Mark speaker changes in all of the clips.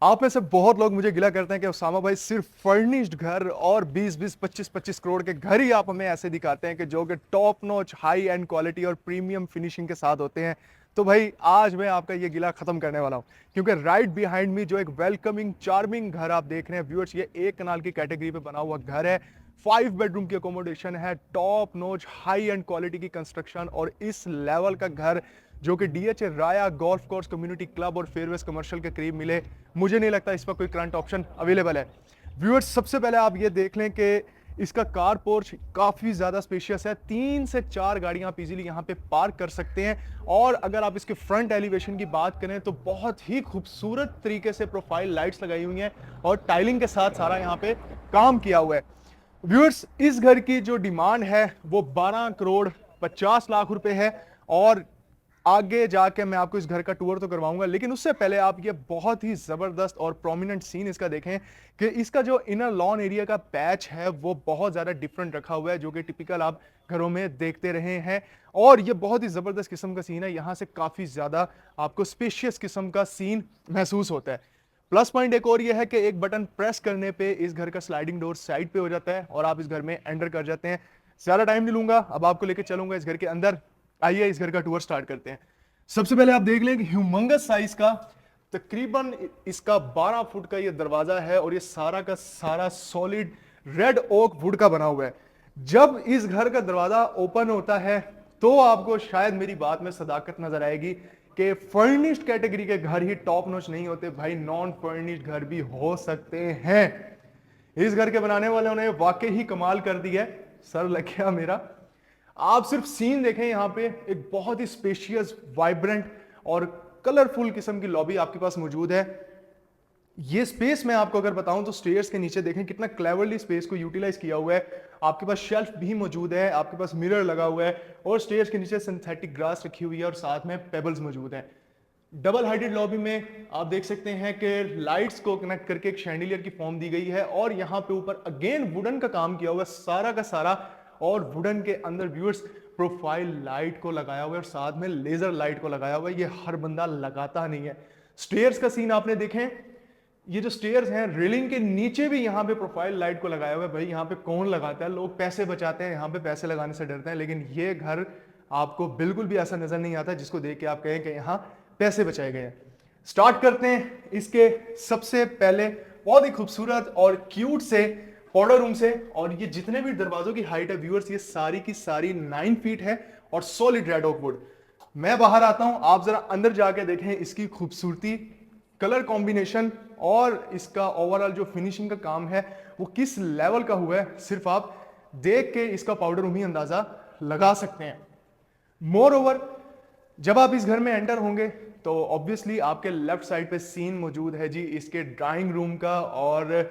Speaker 1: आप में से बहुत लोग मुझे गिला करते हैं कि उसामा भाई सिर्फ फर्निश्ड घर और 20-20 25-25 करोड़ के घर ही आप हमें ऐसे दिखाते हैं कि जो कि top notch high and quality और प्रीमियम फिनिशिंग के साथ होते हैं। तो भाई आज मैं आपका ये गिला खत्म करने वाला हूं, क्योंकि राइट बिहाइंड मी जो एक वेलकमिंग चार्मिंग घर आप देख रहे हैं व्यूअर्स, ये एक कनाल की कैटेगरी पे बना हुआ घर है। 5 बेडरूम की अकोमोडेशन है, top notch high and quality की कंस्ट्रक्शन, और इस लेवल का घर जो कि डीएचए राया गोल्फ कोर्स कम्युनिटी क्लब और फेयरवेज कमर्शियल के करीब मिले, मुझे नहीं लगता इस पर कोई करंट ऑप्शन अवेलेबल है। व्यूअर्स, सबसे पहले आप ये देख लें कि इसका कार पोर्च काफी ज्यादा स्पेशियस है। 3 से 4 गाड़ियां आप इजीली यहां पे पार्क कर सकते हैं। और अगर आप इसके फ्रंट एलिवेशन की बात करें तो बहुत ही खूबसूरत तरीके से प्रोफाइल लाइट्स लगाई हुई हैं और टाइलिंग के साथ सारा यहां पे काम किया हुआ है। व्यूअर्स, इस घर की जो डिमांड है वो 12 करोड़ 50 लाख रुपए है। और आगे जाके मैं आपको इस घर का टूर तो करवाऊंगा, लेकिन उससे पहले आप ये बहुत ही जबरदस्त और प्रोमिनेंट सीन इसका देखें कि इसका जो इनर लॉन एरिया का पैच है वो बहुत ज्यादा डिफरेंट रखा हुआ है, जो कि टिपिकल आप घरों में देखते रहे हैं। और ये बहुत ही जबरदस्त किस्म का सीन है, यहां से काफी ज्यादा आपको स्पेशियस किस्म का सीन महसूस होता है। प्लस पॉइंट एक और ये है कि एक बटन प्रेस करने पे इस घर का स्लाइडिंग डोर साइड पे हो जाता है और आप इस घर में एंटर कर जाते हैं। ज्यादा टाइम नहीं लूंगा, अब आपको लेके चलूंगा इस घर के अंदर। आइए इस घर का टूर स्टार्ट करते हैं। सबसे पहले आप देख लें कि ह्यूमंगस साइज का तकरीबन इसका 12 फुट का ये दरवाजा है और ये सारा का सारा सॉलिड रेड ओक वुड का बना हुआ है। जब इस घर का दरवाजा ओपन होता है तो आपको शायद मेरी बात में सदाकत नजर आएगी कि फर्निश्ड कैटेगरी के घर ही टॉप नॉच नहीं होते भाई, नॉन फर्निश्ड घर भी हो सकते हैं। इस घर के बनाने वालों ने वाकई ही कमाल कर दिया है, सर लग गया मेरा। आप सिर्फ सीन देखें, यहां पे एक बहुत ही स्पेशियस वाइब्रेंट और कलरफुल किस्म की लॉबी आपके पास मौजूद है। ये स्पेस मैं आपको अगर बताऊं तो स्टेयर्स के नीचे देखें कितना क्लेवरली स्पेस को यूटिलाइज किया हुआ है। आपके पास शेल्फ भी मौजूद है, आपके पास मिरर लगा हुआ है और स्टेयर्स के नीचे सिंथेटिक ग्रास रखी हुई है और साथ में पेबल्स मौजूद हैं। डबल हाइटेड लॉबी में आप देख सकते हैं कि लाइट्स को कनेक्ट करके एक शैंडिलियर की फॉर्म दी गई है और यहाँ पे ऊपर अगेन वुडन का काम किया हुआ है सारा का सारा। और वुडन के अंदर व्यूअर्स प्रोफाइल लाइट को लगाया हुआ है और साथ में लेजर लाइट को लगाया हुआ है, ये हर बंदा लगाता नहीं है। स्टेयर्स का सीन आपने देखें, ये जो स्टेयर्स हैं रेलिंग के नीचे भी यहाँ पे प्रोफाइल लाइट को लगाया हुआ है। भाई यहाँ पे कौन लगाता है, लोग पैसे बचाते हैं, यहाँ पे पैसे लगाने से डरते हैं, लेकिन ये घर आपको बिल्कुल भी ऐसा नजर नहीं आता जिसको देख के आप कहें कि यहाँ पैसे बचाए गए हैं। स्टार्ट करते हैं इसके सबसे पहले बहुत ही खूबसूरत और क्यूट से पाउडर रूम से। और ये जितने भी दरवाजों की हाइट है व्यूअर्स, ये सारी की सारी 9 फीट है और सॉलिड रेड ओक वुड। मैं बाहर आता हूं, आप जरा अंदर जाके देखें इसकी खूबसूरती, कलर कॉम्बिनेशन और इसका ओवरऑल जो फिनिशिंग का काम है वो किस लेवल का हुआ है, सिर्फ आप देख के इसका पाउडर रूम ही अंदाजा लगा सकते हैं। मोर ओवर, जब आप इस घर में एंटर होंगे तो ऑब्वियसली आपके लेफ्ट साइड पे सीन मौजूद है जी इसके ड्राइंग रूम का। और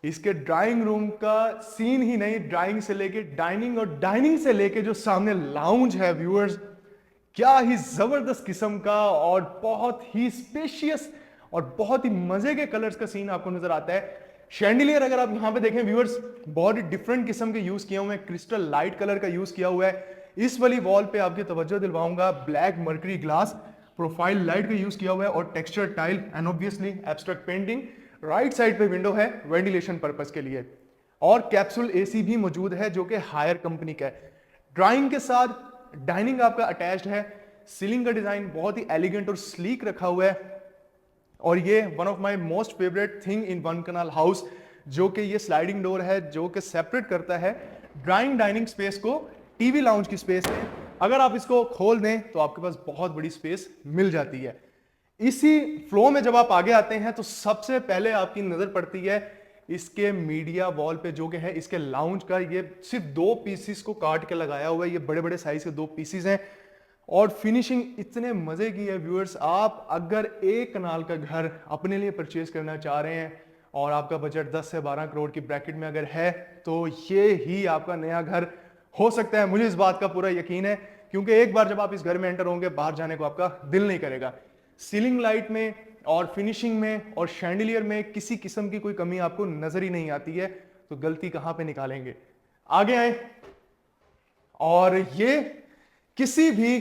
Speaker 1: इसके ड्राइंग रूम का सीन ही नहीं, ड्राइंग से लेके डाइनिंग और डाइनिंग से लेके जो सामने लाउंज है व्यूअर्स, क्या ही जबरदस्त किस्म का और बहुत ही स्पेशियस और बहुत ही मजे के कलर्स का सीन आपको नजर आता है। शैंडिलियर अगर आप यहां पे देखें व्यूअर्स, बहुत ही डिफरेंट किस्म के यूज किए हुए हैं, क्रिस्टल लाइट कलर का यूज किया हुआ है। इस वाली वॉल पे आपकी तवज्जो दिलवाऊंगा, black mercury glass profile light का यूज किया हुआ है और texture tile and obviously abstract painting. Right side पे विंडो है वेंटिलेशन पर्पस के लिए और कैप्सूल एसी भी मौजूद है जो कि हायर कंपनी का है। ड्राइंग के साथ डाइनिंग आपका अटैच्ड है। सीलिंग का डिजाइन बहुत ही एलिगेंट और स्लीक रखा हुआ है और ये one of my most favourite thing in one kanal house, जो कि ये स्लाइडिंग डोर है जो कि सेपरेट करता है ड्राइंग डाइनिंग स्पेस को टीवी लाउंज की स्पेस में। अगर आप इसको खोल दें तो आपके पास बहुत बड़ी स्पेस मिल जाती है। इसी फ्लो में जब आप आगे आते हैं तो सबसे पहले आपकी नजर पड़ती है इसके मीडिया वॉल पे, जो कि है इसके लाउंज का। ये सिर्फ 2 पीसीस को काट के लगाया हुआ है, ये बड़े बड़े साइज के 2 पीसीस हैं और फिनिशिंग इतने मजे की है व्यूअर्स। आप अगर एक कनाल का घर अपने लिए परचेज करना चाह रहे हैं और आपका बजट 10 से 12 करोड़ की ब्रैकेट में अगर है तो ये ही आपका नया घर हो सकता है। मुझे इस बात का पूरा यकीन है क्योंकि एक बार जब आप इस घर में एंटर होंगे बाहर जाने को आपका दिल नहीं करेगा। सीलिंग लाइट में और फिनिशिंग में और शैंडिलियर में किसी किस्म की कोई कमी आपको नजर ही नहीं आती है, तो गलती कहां पे निकालेंगे। आगे आए, और ये किसी भी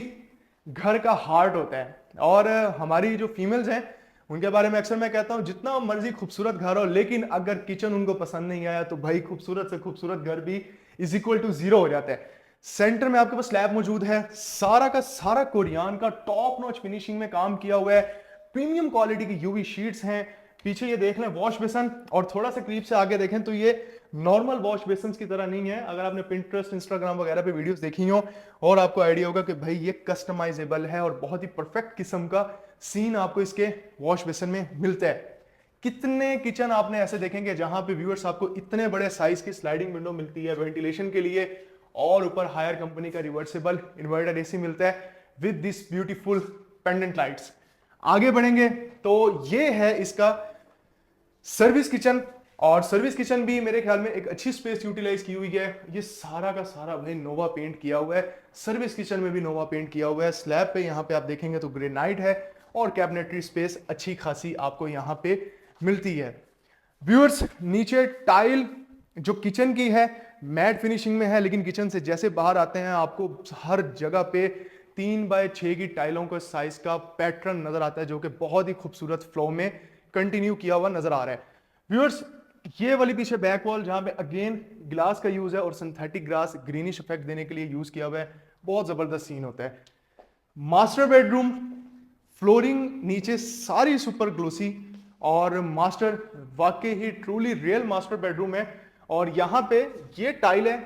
Speaker 1: घर का हार्ट होता है और हमारी जो फीमेल्स हैं उनके बारे में अक्सर मैं कहता हूं जितना मर्जी खूबसूरत घर हो, लेकिन अगर किचन उनको पसंद नहीं आया तो भाई खूबसूरत से खूबसूरत घर भी इज इक्वल टू जीरो हो जाता है। सेंटर में आपके पास स्लैब मौजूद है, सारा का सारा कोरियन का टॉप नॉच फिनिशिंग में काम किया हुआ है, प्रीमियम क्वालिटी की यूवी शीट्स हैं। पीछे ये देख लें वॉश बेसन, और थोड़ा सा क्रीप से आगे देखें तो ये नॉर्मल वॉश बेसन की तरह नहीं है। अगर आपने पिंटरेस्ट, इंस्टाग्राम वगैरह पे वीडियोस देखी हो और आपको आइडिया होगा कि भाई ये कस्टमाइजेबल है और बहुत ही परफेक्ट किस्म का सीन आपको इसके वॉश बेसन में मिलता है। कितने किचन आपने ऐसे देखेंगे जहां पे व्यूअर्स आपको इतने बड़े साइज की स्लाइडिंग विंडो मिलती है वेंटिलेशन के लिए, और ऊपर हायर कंपनी का रिवर्सिबल इन्वर्टर एसी मिलता है with this beautiful pendant lights. आगे बढ़ेंगे तो ये है इसका सर्विस किचन, और सर्विस किचन भी मेरे ख्याल में एक अच्छी स्पेस यूटिलाइज की हुई है। ये सारा का सारा भाई नोवा पेंट किया हुआ है, सर्विस किचन में भी नोवा पेंट किया हुआ है। स्लैब पे यहाँ पे आप देखेंगे तो ग्रेनाइट है, और कैबिनेटरी स्पेस अच्छी खासी आपको यहाँ पे मिलती है। व्यूअर्स नीचे टाइल जो किचन की है मैट फिनिशिंग में है, लेकिन किचन से जैसे बाहर आते हैं आपको हर जगह पे 3x6 की टाइलों का साइज का पैटर्न नजर आता है, जो कि बहुत ही खूबसूरत फ्लो में कंटिन्यू किया हुआ नजर आ रहा है। व्यूअर्स ये वाली पीछे बैक वॉल जहां पे अगेन ग्लास का यूज है और सिंथेटिक ग्रास ग्रीनिश इफेक्ट देने के लिए यूज किया हुआ है, बहुत जबरदस्त सीन होता है। मास्टर बेडरूम फ्लोरिंग नीचे सारी सुपर ग्लोसी, और मास्टर वाकई ही ट्रूली रियल मास्टर बेडरूम है। और यहाँ पे ये टाइल है,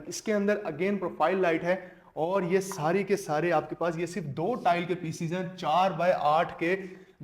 Speaker 1: इसके अंदर अगेन प्रोफाइल लाइट है, और ये सारे के सारे आपके पास ये सिर्फ 2 टाइल के पीसीज हैं, 4x8 के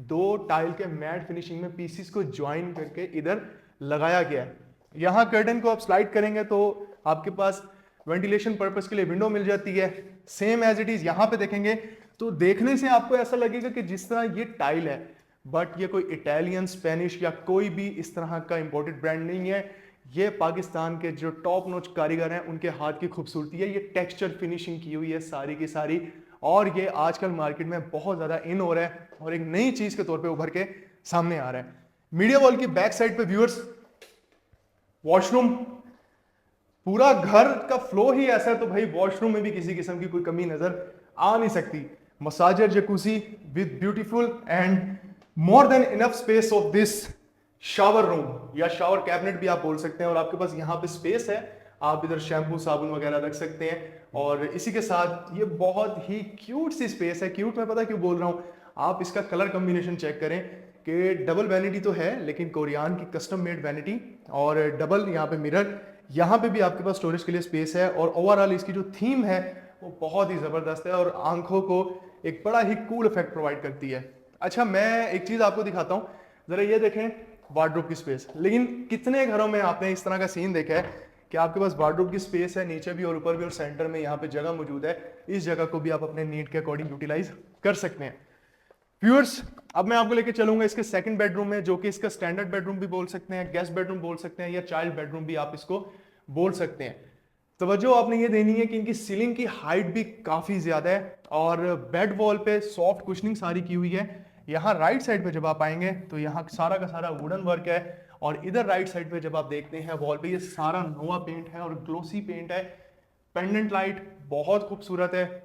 Speaker 1: 2 टाइल के मैट फिनिशिंग में पीसीज को ज्वाइन करके इधर लगाया गया है। यहाँ कर्टन को आप स्लाइड करेंगे तो आपके पास वेंटिलेशन पर्पस के लिए विंडो मिल जाती है, सेम एज इट इज। यहाँ पे देखेंगे तो देखने से आपको ऐसा लगेगा कि जिस तरह ये टाइल है, बट ये कोई इटालियन, स्पेनिश या कोई भी इस तरह का इंपोर्टेड ब्रांड नहीं है। ये पाकिस्तान के जो टॉप नॉच कारीगर हैं उनके हाथ की खूबसूरती है। ये टेक्सचर फिनिशिंग की हुई है सारी की सारी, और ये आजकल मार्केट में बहुत ज्यादा इन हो रहा है और एक नई चीज के तौर पे उभर के सामने आ रहा है। मीडिया वॉल की बैक साइड पे व्यूअर्स वॉशरूम, पूरा घर का फ्लो ही ऐसा है तो भाई वॉशरूम में भी किसी किस्म की कोई कमी नजर आ नहीं सकती। Massager jacuzzi with beautiful and more than enough space of this shower room या शावर कैबिनेट भी आप बोल सकते हैं, और आपके पास यहाँ पे स्पेस है, आप इधर शैम्पू साबुन वगैरह रख सकते हैं। और इसी के साथ ये बहुत ही क्यूट सी स्पेस है। क्यूट मैं पता क्यों बोल रहा हूँ, आप इसका कलर कॉम्बिनेशन चेक करें कि डबल वैनिटी तो है लेकिन कोरियन की कस्टम मेड वैनिटी, और डबल यहाँ पे मिरर, यहाँ पे भी आपके पास स्टोरेज के लिए स्पेस है। और ओवरऑल इसकी जो थीम है वो बहुत ही जबरदस्त है और आंखों को एक बड़ा ही कूल इफेक्ट प्रोवाइड करती है। अच्छा मैं एक चीज आपको दिखाता हूँ, जरा ये देखें वार्डरोब की स्पेस। लेकिन कितने घरों में आपने इस तरह का सीन देखा है कि आपके पास वार्डरोब की स्पेस है, नीचे भी और ऊपर भी, और सेंटर में यहाँ पे जगह मौजूद है। इस जगह को भी आप अपने नीड के अकॉर्डिंग यूटिलाइज कर सकते हैं। व्यूअर्स अब मैं आपको लेके चलूंगा इसके सेकंड बेडरूम में, जो कि इसका स्टैंडर्ड बेडरूम भी बोल सकते हैं, गेस्ट बेडरूम बोल सकते हैं, या चाइल्ड बेडरूम भी आप इसको बोल सकते हैं। तवज्जो आपने ये देनी है कि इनकी सीलिंग की हाइट भी काफी ज्यादा है, और बेड वॉल पे सॉफ्ट कुशनिंग सारी की हुई है। यहाँ राइट साइड पे जब आप आएंगे तो यहाँ सारा का सारा वुडन वर्क है, और इधर राइट साइड पे जब आप देखते हैं वॉल पे ये सारा नोवा पेंट है और ग्लोसी पेंट है। पेंडेंट लाइट बहुत खूबसूरत है,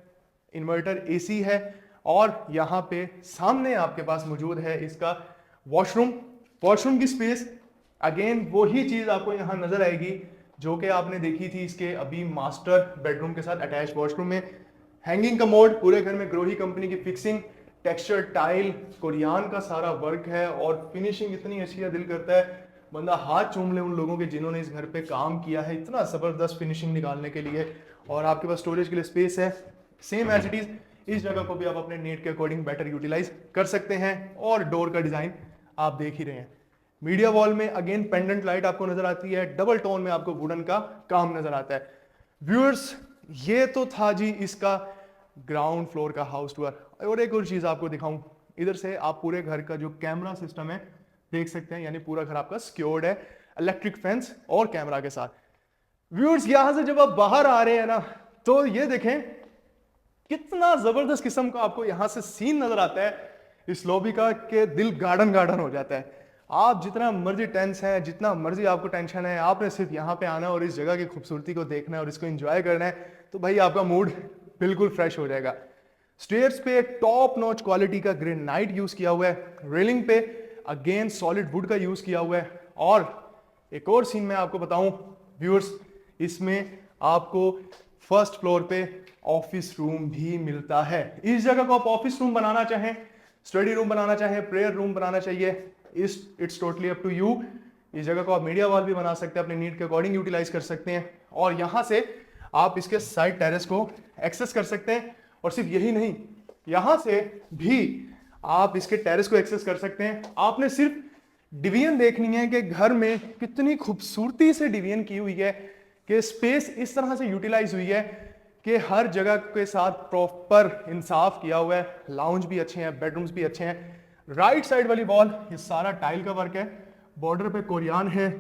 Speaker 1: इन्वर्टर एसी है, और यहाँ पे सामने आपके पास मौजूद है इसका वॉशरूम। वॉशरूम की स्पेस अगेन वही चीज आपको यहाँ नजर आएगी जो कि आपने देखी थी इसके अभी मास्टर बेडरूम के साथ अटैच वॉशरूम में। हैंगिंग कमोड, पूरे घर में ग्रोही कंपनी की फिक्सिंग, टेक्सचर टाइल, कोरियन का सारा वर्क है, और फिनिशिंग इतनी अच्छी है, दिल करता है बंदा हाथ चूम ले उन लोगों के जिन्होंने इस घर पे काम किया है इतना जबरदस्त फिनिशिंग निकालने के लिए। और आपके पास स्टोरेज के लिए स्पेस है, सेम एज इट इज। इस जगह को भी आप अपने नीड के अकॉर्डिंग बेटर यूटिलाइज कर सकते हैं, और डोर का डिजाइन आप देख ही रहे हैं। मीडिया वॉल में अगेन पेंडेंट लाइट आपको नजर आती है, डबल टोन में आपको वुडन का काम नजर आता है। व्यूअर्स ये तो था जी इसका ग्राउंड फ्लोर का हाउस टूर, और एक और चीज आपको दिखाऊं, इधर से आप पूरे घर का जो कैमरा सिस्टम है देख सकते हैं, यानी पूरा घर आपका सिक्योर्ड है इलेक्ट्रिक फेंस और कैमरा के साथ। व्यूअर्स यहां से जब आप बाहर आ रहे हैं ना तो ये देखें कितना जबरदस्त किस्म का आपको यहां से सीन नजर आता है इस लॉबी का, कि दिल गार्डन गार्डन हो जाता है। आप जितना मर्जी टेंस है, जितना मर्जी आपको टेंशन है, आपने सिर्फ यहाँ पे आना है और इस जगह की खूबसूरती को देखना है और इसको एंजॉय करना है, तो भाई आपका मूड बिल्कुल फ्रेश हो जाएगा। स्टेयर्स पे टॉप नॉच क्वालिटी का ग्रेनाइट यूज किया हुआ है, रेलिंग पे अगेन सॉलिड वुड का यूज किया हुआ है। और एक और सीन मैं आपको बताऊं व्यूअर्स, इसमें आपको फर्स्ट फ्लोर पे ऑफिस रूम भी मिलता है। इस जगह को आप ऑफिस रूम बनाना चाहें, स्टडी रूम बनाना चाहें, प्रेयर रूम बनाना चाहिए, it's totally up to you. इस जगह को आप मीडिया वॉल भी बना सकते हैं, अपने नीड के अकॉर्डिंग यूटिलाइज कर सकते हैं। और यहां से आप इसके साइड टेरेस को एक्सेस कर सकते हैं। और सिर्फ यही नहीं, यहां से भी आप इसके टेरेस को एक्सेस कर सकते हैं। आपने सिर्फ डिवीजन देखनी है कि घर में कितनी खूबसूरती से डिवीजन की हुई है, कि स्पेस इस तरह से यूटिलाइज हुई है कि हर जगह के साथ प्रॉपर इंसाफ किया हुआ है। लाउंज भी अच्छे हैं, बेडरूम्स भी अच्छे हैं। राइट साइड वाली वॉल ये सारा टाइल का वर्क है, बॉर्डर पे कोरियान है,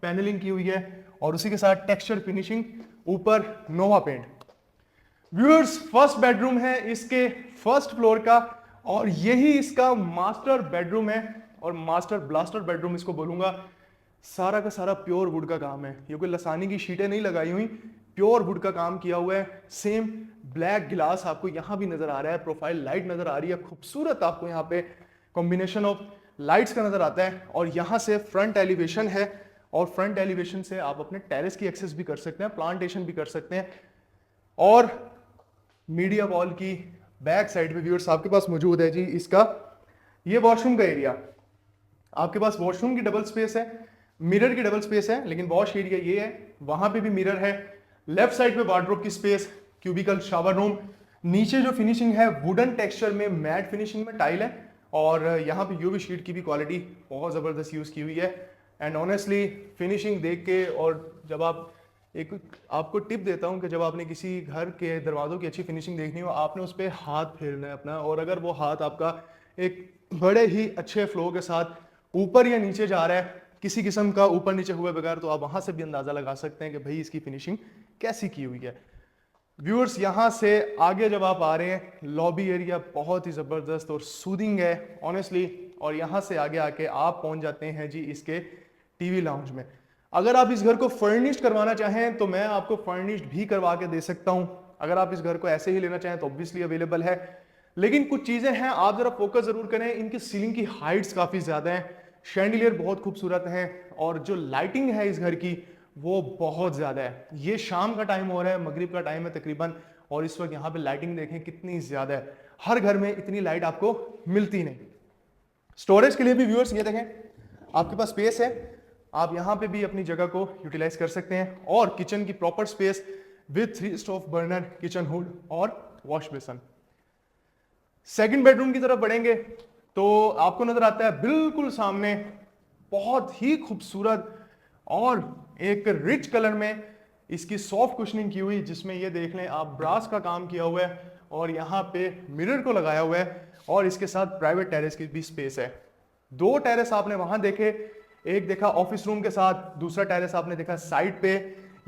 Speaker 1: पैनलिंग की हुई है और उसी के साथ टेक्सचर फिनिशिंग, ऊपर नोवा पेंट। व्यूअर्स, फर्स्ट बेडरूम है इसके फर्स्ट फ्लोर का और यही इसका मास्टर बेडरूम है और मास्टर ब्लास्टर बेडरूम इसको बोलूंगा। सारा का सारा प्योर वुड का काम है, ये कोई लसानी की शीटें नहीं लगाई हुई, प्योर वुड का काम किया हुआ है। सेम ब्लैक गिलास आपको यहां भी नजर आ रहा है, प्रोफाइल लाइट नजर आ रही है, खूबसूरत आपको यहाँ पे कॉम्बिनेशन ऑफ लाइट्स का नजर आता है। और यहां से फ्रंट एलिवेशन है और फ्रंट एलिवेशन से आप अपने टेरेस की एक्सेस भी कर सकते हैं, प्लांटेशन भी कर सकते हैं। और मीडिया वॉल की बैक साइड पे व्यूअर्स आपके पास मौजूद है जी इसका ये वॉशरूम का एरिया। आपके पास वॉशरूम की डबल स्पेस है, मिरर की डबल स्पेस है, लेकिन वॉश एरिया ये है, वहां पे भी मिरर है। लेफ्ट साइड पे वार्डरोब की स्पेस, क्यूबिकल शावर रूम। नीचे जो फिनिशिंग है वुडन टेक्सचर में मैट फिनिशिंग में टाइल है और यहाँ पे यूवी शीट की भी क्वालिटी बहुत ज़बरदस्त यूज़ की हुई है। एंड ऑनेस्टली फिनिशिंग देख के, और जब आप एक आपको टिप देता हूँ कि जब आपने किसी घर के दरवाज़ों की अच्छी फिनिशिंग देखनी हो, आपने उस पर हाथ फेरना है अपना, और अगर वो हाथ आपका एक बड़े ही अच्छे फ्लो के साथ ऊपर या नीचे जा रहा है, किसी किस्म का ऊपर नीचे हुए बगैर, तो आप वहां से भी अंदाजा लगा सकते हैं कि भाई इसकी फिनिशिंग कैसी की हुई है। व्यूअर्स, यहां से आगे जब आप आ रहे हैं, लॉबी एरिया बहुत ही जबरदस्त और सूदिंग है ऑनेस्टली। और यहां से आगे आके आप पहुंच जाते हैं जी इसके टीवी लाउंज में। अगर आप इस घर को फर्निश्ड करवाना चाहें तो मैं आपको फर्निश्ड भी करवा के दे सकता हूं। अगर आप इस घर को ऐसे ही लेना चाहें तो ऑब्वियसली अवेलेबल है, लेकिन कुछ चीजें हैं आप जरा फोकस जरूर करें। इनकी सीलिंग की हाइट्स काफी ज्यादा है, शैंडिलियर बहुत खूबसूरत हैं और जो लाइटिंग है इस घर की वो बहुत ज्यादा है। ये शाम का टाइम हो रहा है, मगरिब का टाइम है तकरीबन, और इस वक्त यहाँ पे लाइटिंग देखें कितनी ज्यादा है। हर घर में इतनी लाइट आपको मिलती नहीं। स्टोरेज के लिए भी व्यूअर्स ये देखें, आपके पास स्पेस है, आप यहाँ पे भी अपनी जगह को यूटिलाइज कर सकते हैं। और किचन की proper space with 3 stove burner, kitchen hood और वॉश बेसन। सेकंड बेडरूम की तरफ बढ़ेंगे तो आपको नजर आता है बिल्कुल सामने बहुत ही खूबसूरत और एक रिच कलर में इसकी सॉफ्ट कुशनिंग की हुई, जिसमें ये देख लें आप ब्रास का काम किया हुआ है और यहाँ पे मिरर को लगाया हुआ है। और इसके साथ प्राइवेट टेरेस की भी स्पेस है। 2 टेरेस आपने वहां देखे, एक देखा ऑफिस रूम के साथ, दूसरा टेरेस आपने देखा साइड पे।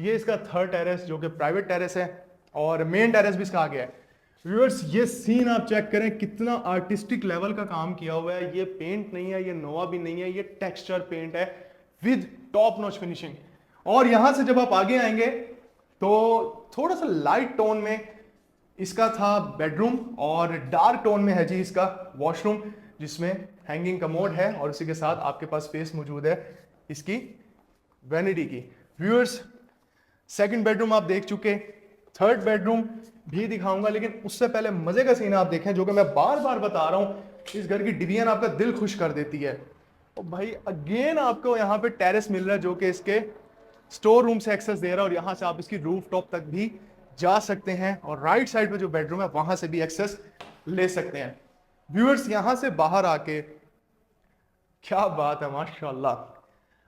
Speaker 1: ये इसका थर्ड टेरेस जो कि प्राइवेट टेरेस है और मेन टेरेस भी इसका आ गया है। व्यूअर्स, ये सीन आप चेक करें, कितना आर्टिस्टिक लेवल का काम किया हुआ है। ये पेंट नहीं है, ये नोवा भी नहीं है, ये टेक्सचर पेंट है विद टॉप नॉच फिनिशिंग। और यहां से जब आप आगे आएंगे तो थोड़ा सा लाइट टोन में इसका था बेडरूम और डार्क टोन में है जी इसका वॉशरूम, जिसमें हैंगिंग कमोड है और उसी के साथ आपके पास स्पेस मौजूद है इसकी वैनिटी की। व्यूअर्स, सेकंड बेडरूम आप देख चुके, थर्ड बेडरूम भी दिखाऊंगा, लेकिन उससे पहले मजे का सीन आप देखें जो कि मैं बार बार बता रहा हूं। इस घर की डिवीजन आपका दिल खुश कर देती है। और भाई अगेन आपको यहाँ पे टेरेस मिल रहा है जो कि इसके स्टोर रूम से एक्सेस दे रहा है और यहां से आप इसकी रूफ टॉप तक भी जा सकते हैं और राइट साइड पे जो बेडरूम है वहां से भी एक्सेस ले सकते हैं। व्यूअर्स, यहां से बाहर आके क्या बात है माशाल्लाह।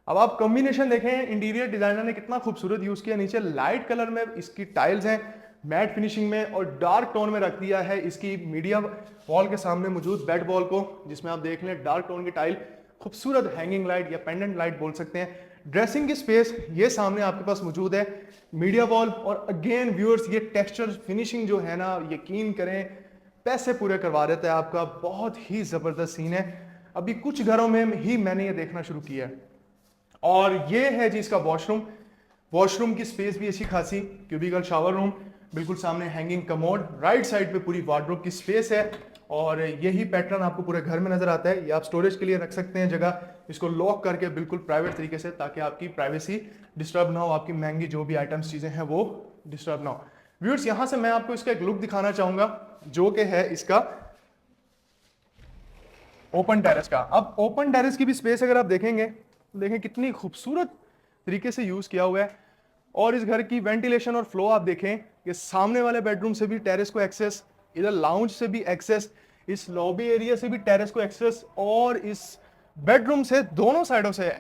Speaker 1: अब आप कॉम्बिनेशन देखें, इंटीरियर डिजाइनर ने कितना खूबसूरत यूज किया। नीचे लाइट कलर में इसकी टाइल्स हैं मैट फिनिशिंग में और डार्क टोन में रख दिया है इसकी मीडिया वॉल के सामने मौजूद बेड वॉल को, जिसमें आप देख लें डार्क टोन की टाइल, खूबसूरत हैंगिंग लाइट या पेंडेंट लाइट बोल सकते हैं। ड्रेसिंग की स्पेस ये सामने आपके पास मौजूद है, मीडिया वॉल। और अगेन व्यूअर्स, ये टेक्सचर फिनिशिंग जो है ना, यकीन करें पैसे पूरे करवा देता है आपका। बहुत ही जबरदस्त सीन है। अभी कुछ घरों में ही मैंने ये देखना शुरू किया है। और ये है जी इसका वॉशरूम। वॉशरूम की स्पेस भी अच्छी खासी, क्यूबिकल शावर रूम, बिल्कुल सामने हैंगिंग कमोड, राइट साइड पे पूरी वार्डरोब की स्पेस है और यही पैटर्न आपको पूरे घर में नजर आता है। ये आप स्टोरेज के लिए रख सकते हैं जगह, इसको लॉक करके बिल्कुल प्राइवेट तरीके से, ताकि आपकी प्राइवेसी डिस्टर्ब ना हो, आपकी महंगी जो भी आइटम्स चीजें हैं वो डिस्टर्ब ना हो। व्यूअर्स, यहां से मैं आपको इसका एक लुक दिखाना चाहूंगा जो कि है इसका ओपन टेरेस का। अब ओपन टेरेस की भी स्पेस अगर आप देखेंगे तो देखें कितनी खूबसूरत तरीके से यूज किया हुआ है। और इस घर की वेंटिलेशन और फ्लो आप देखें कि सामने वाले बेडरूम से भी टेरेस को एक्सेस, इधर लाउंज से भी एक्सेस, इस लॉबी एरिया से भी टेरेस को एक्सेस और इस बेडरूम से दोनों साइडों से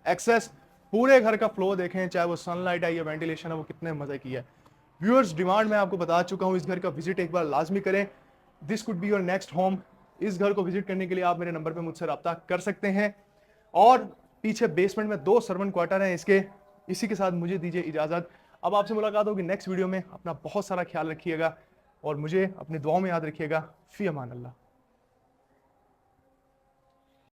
Speaker 1: एक्सेस। पूरे घर का फ्लो देखें, चाहे वो सनलाइट है या वेंटिलेशन है, वो कितने मजे की है। व्यूअर्स, डिमांड मैं आपको बता चुका हूं, इस घर का विजिट एक बार लाजमी करें। This could be your next home. इस घर को विजिट करने के लिए आप मेरे नंबर पे मुझसे रब्ता कर सकते हैं। और पीछे बेसमेंट में 2 सर्वेंट क्वार्टर हैं इसके। इसी के साथ मुझे दीजिए इजाजत। अब आपसे मुलाकात होगी नेक्स्ट वीडियो में। अपना बहुत सारा ख्याल रखिएगा और मुझे अपनी दुआओं में याद रखिएगा। फी अमान अल्लाह।